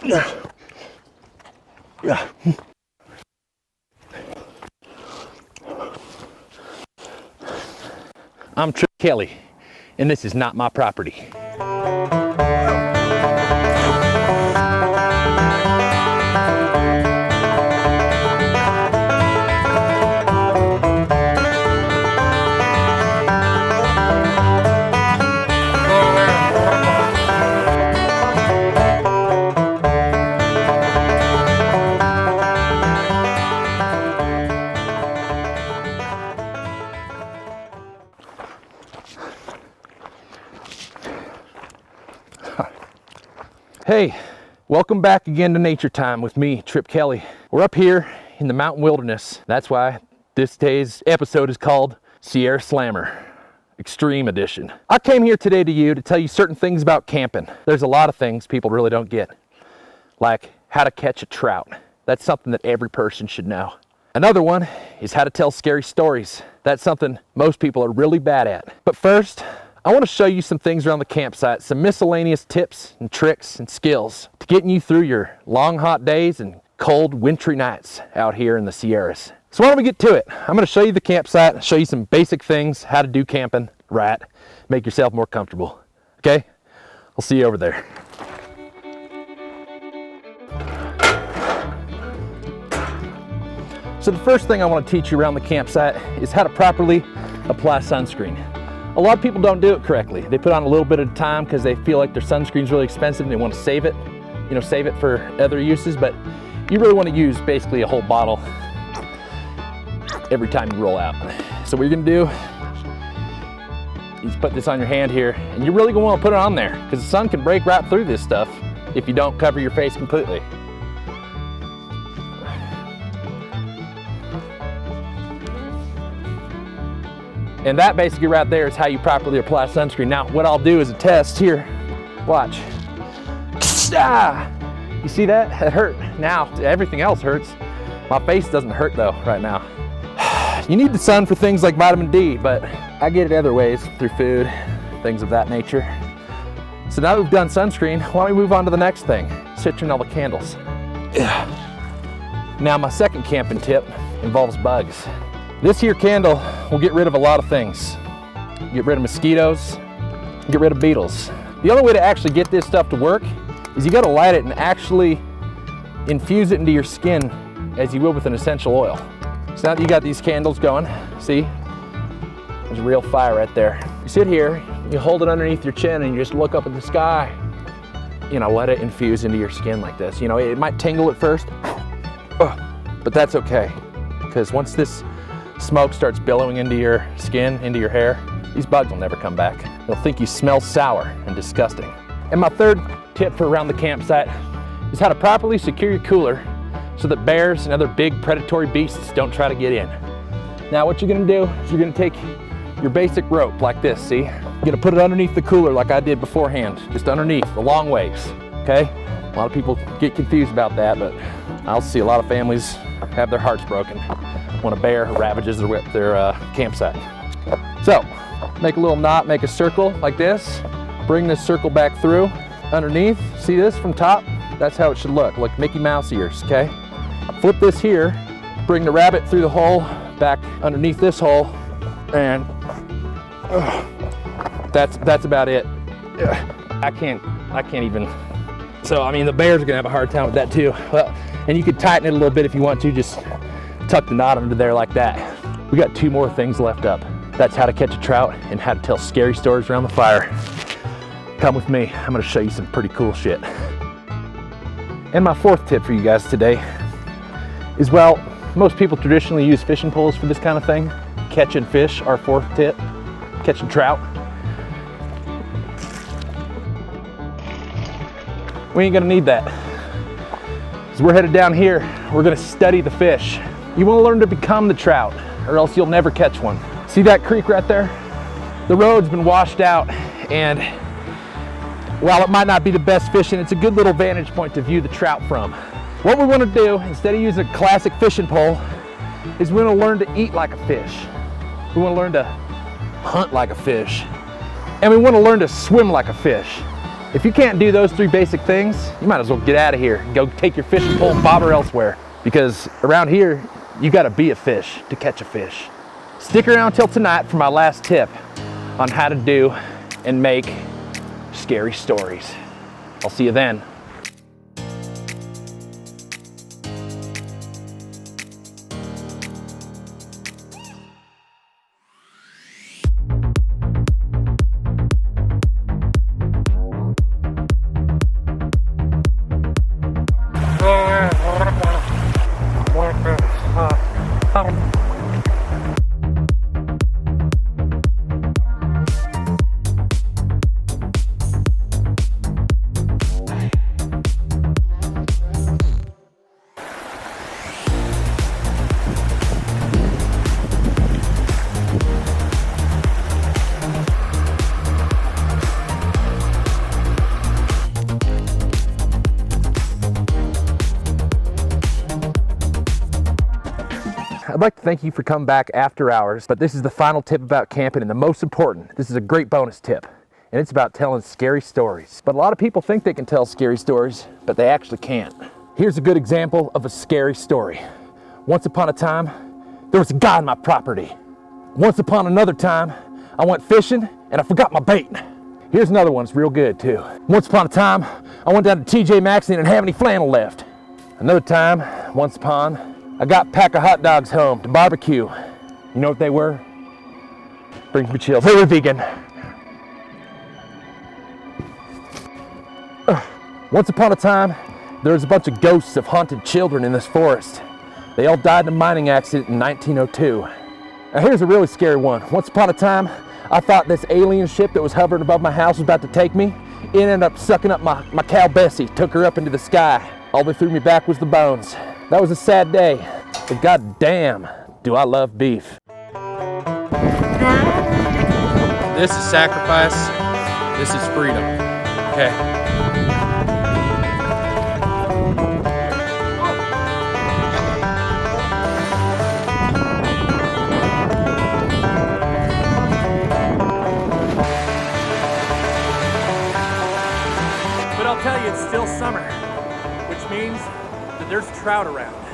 I'm Tripp Kelly, and this is not my property. Hey, welcome back again to Nature Time with me, Tripp Kelly. We're up here in the mountain wilderness. That's why this day's episode is called Sierra Slammer Extreme Edition. I came here today to tell you certain things about camping. There's a lot of things people really don't get, like how to catch a trout. That's something that every person should know. Another one is how to tell scary stories. That's something most people are really bad at. But first, I want to show you some things around the campsite, some miscellaneous tips and tricks and skills to getting you through your long, hot days and cold, wintry nights out here in the Sierras. So why don't we get to it? I'm going to show you the campsite, show you some basic things, how to do camping right, make yourself more comfortable. Okay? I'll see you over there. So the first thing I want to teach you around the campsite is how to properly apply sunscreen. A lot of people don't do it correctly. They put on a little bit at a time because they feel like their sunscreen's really expensive and they want to save it, save it for other uses, but you really want to use basically a whole bottle every time you roll out. So what you're gonna do is put this on your hand here, and you're really gonna want to put it on there because the sun can break right through this stuff if you don't cover your face completely. And that basically right there is how you properly apply sunscreen. Now, what I'll do is a test here. Watch. Ah! You see that? That hurt. Now, everything else hurts. My face doesn't hurt though right now. You need the sun for things like vitamin D, but I get it other ways, through food, things of that nature. So now that we've done sunscreen, why don't we move on to the next thing? Citronella candles. Now, my second camping tip involves bugs. This here candle will get rid of a lot of things. Get rid of mosquitoes, get rid of beetles. The only way to actually get this stuff to work is you gotta light it and actually infuse it into your skin as you would with an essential oil. So now that you got these candles going, see? There's a real fire right there. You sit here, you hold it underneath your chin and you just look up at the sky. Let it infuse into your skin like this. It might tingle at first, but that's okay. Because once this smoke starts billowing into your skin, into your hair, these bugs will never come back. They'll think you smell sour and disgusting. And my third tip for around the campsite is how to properly secure your cooler so that bears and other big predatory beasts don't try to get in. Now what you're gonna do is you're gonna take your basic rope like this, see? You're gonna put it underneath the cooler like I did beforehand, just underneath, a long ways, okay? A lot of people get confused about that, but I'll see a lot of families have their hearts broken when a bear ravages their campsite. So, make a little knot, make a circle like this, bring this circle back through, underneath, see this from top? That's how it should look, like Mickey Mouse ears, okay? Flip this here, bring the rabbit through the hole, back underneath this hole, and that's about it. I can't even, so the bears are gonna have a hard time with that too. Well, and you could tighten it a little bit if you want to, just tuck the knot under there like that. We got two more things left up. That's how to catch a trout and how to tell scary stories around the fire. Come with me, I'm gonna show you some pretty cool shit. And my fourth tip for you guys today is, well, most people traditionally use fishing poles for this kind of thing. Catching fish, our fourth tip, catching trout. We ain't gonna need that. As we're headed down here, we're gonna study the fish. You wanna learn to become the trout, or else you'll never catch one. See that creek right there? The road's been washed out, and while it might not be the best fishing, it's a good little vantage point to view the trout from. What we wanna do, instead of using a classic fishing pole, is we wanna learn to eat like a fish. We wanna learn to hunt like a fish. And we wanna learn to swim like a fish. If you can't do those 3 basic things, you might as well get out of here and go take your fishing pole and bobber elsewhere. Because around here, you gotta be a fish to catch a fish. Stick around till tonight for my last tip on how to do and make scary stories. I'll see you then. I'd like to thank you for coming back after hours, but this is the final tip about camping, and the most important, this is a great bonus tip, and it's about telling scary stories. But a lot of people think they can tell scary stories, but they actually can't. Here's a good example of a scary story. Once upon a time, there was a guy on my property. Once upon another time, I went fishing and I forgot my bait. Here's another one, it's real good too. Once upon a time, I went down to TJ Maxx and didn't have any flannel left. Another time, once upon, I got a pack of hot dogs home to barbecue. You know what they were? Brings me chills. They were vegan. Once upon a time, there was a bunch of ghosts of haunted children in this forest. They all died in a mining accident in 1902. Now here's a really scary one. Once upon a time, I thought this alien ship that was hovering above my house was about to take me. It ended up sucking up my cow Bessie, took her up into the sky. All they threw me back was the bones. That was a sad day, but goddamn, do I love beef. This is sacrifice, this is freedom, okay? But I'll tell you, it's still summer, which means that there's trout around.